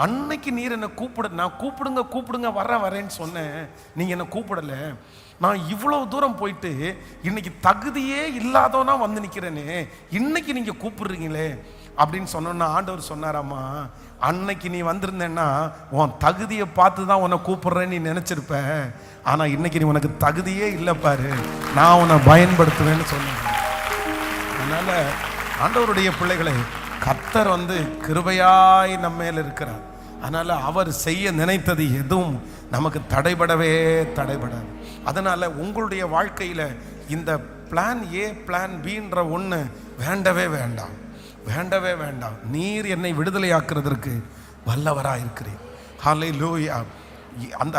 அன்னைக்கு நீர் என்னை நான் கூப்பிடுங்க கூப்பிடுங்க வரேன்னு சொன்னேன். நீங்க என்ன கூப்பிடல. நான் இவ்வளவு தூரம் போயிட்டு இன்னைக்கு தகுதியே இல்லாதவனா வந்து நிக்கிறேனே, இன்னைக்கு நீங்க கூப்பிடுறீங்களே அப்படின்னு சொன்னோன்னா ஆண்டவர் சொன்னாராமா, அன்னைக்கு நீ வந்திருந்தேன்னா உன் தகுதியை பார்த்து தான் உன்னை கூப்பிடுறேன்னு நீ நினைச்சிருப்ப. ஆனா இன்னைக்கு நீ உனக்கு தகுதியே இல்லை பாரு, நான் உன்னை பயன்படுத்துவேன்னு சொன்னேன். அதனால ஆண்டவருடைய பிள்ளைகளை, கர்த்தர் கிருபையாய் நம்ம மேல் இருக்கிறார். அதனால அவர் செய்ய நினைத்தது எதுவும் நமக்கு தடைபடவே தடைபடாது. அதனால உங்களுடைய வாழ்க்கையில இந்த பிளான் ஏ பிளான் பின்ற ஒன்று வேண்டவே வேண்டாம், வேண்டவே வேண்டாம். நீர் என்னை விடுதலையாக்குறதற்கு வல்லவராக இருக்கிறேன். ஹல்லேலூயா.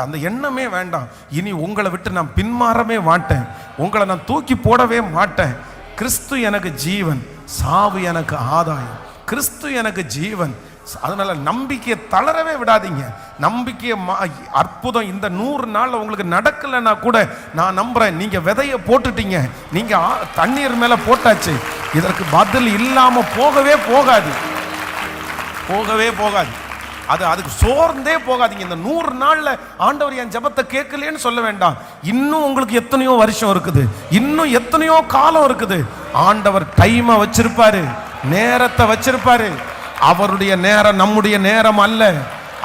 அந்த எண்ணமே வேண்டாம். இனி உங்களை விட்டு நான் பின்மாறவே மாட்டேன், உங்களை நான் தூக்கி போடவே மாட்டேன். கிறிஸ்து எனக்கு ஜீவன், சாவு எனக்கு ஆதாயம். கிறிஸ்து எனக்கு ஜீவன். அதனால நம்பிக்கையை தளரவே விடாதீங்க. நம்பிக்கையை அற்புதம் இந்த 100 நாள் உங்களுக்கு நடக்கலைன்னா கூட நான் நம்புறேன், நீங்க விதைய போட்டுட்டீங்க, நீங்க தண்ணீர் மேல போட்டாச்சு. இதற்கு பதில் இல்லாம போகவே போகாது, போகவே போகாது. அதுக்கு சோர்ந்தே போகாதீங்க. இந்த 100 நாள்ல ஆண்டவர் என் ஜெபத்தை கேட்கலன்னு சொல்ல வேண்டாம். இன்னும் உங்களுக்கு எத்தனையோ வருஷம் இருக்குது, இன்னும் எத்தனையோ காலம் இருக்குது. ஆண்டவர் டைமை வச்சிருப்பாரு, நேரத்தை வச்சிருப்பாரு. அவருடைய நேரம் நம்முடைய நேரம் அல்ல.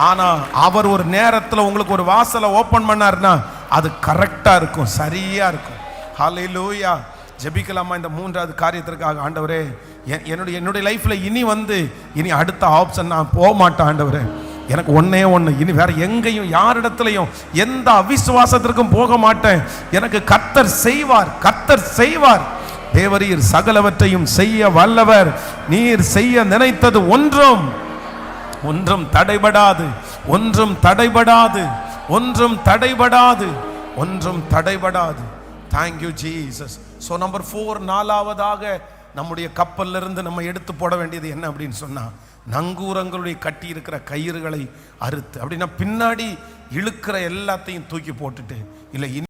ஆனா அவர் ஒரு நேரத்துல உங்களுக்கு ஒரு வாசலை ஓபன் பண்ணாருன்னா அது கரெக்டா இருக்கும், சரியா இருக்கும். ஹல்லேலூயா. ஜெபிக்கலாமா இந்த 3வது காரியத்திற்காக? ஆண்டவரே, என்னுடைய லைஃப்ல இனி அடுத்த ஆப்ஷன் நான் போக மாட்டேன். ஆண்டவரே, எனக்கு ஒன்னே ஒன்று, இனி வேற எங்கேயும் யாரிடத்திலையும் எந்த அவிசுவாசத்திற்கும் போக மாட்டேன். எனக்கு கர்த்தர் செய்வார், கர்த்தர் செய்வார். தேவரீர் சகலவற்றையும் செய்ய வல்லவர். நீர் செய்ய நினைத்தது ஒன்றும் தடைபடாது, ஒன்றும் தடைபடாது, ஒன்றும் தடைபடாது, ஒன்றும் தடைபடாது. Thank you Jesus. ஸோ நம்பர் 4, 4வதாக நம்முடைய கப்பல்ல இருந்து நம்ம எடுத்து போட வேண்டியது என்ன அப்படின்னு சொன்னா, நங்கூரங்களுடைய கட்டி இருக்கிற கயிறுகளை அறுத்து, அப்படின்னா பின்னாடி இழுக்கிற எல்லாத்தையும் தூக்கி போட்டுட்டு, இல்லை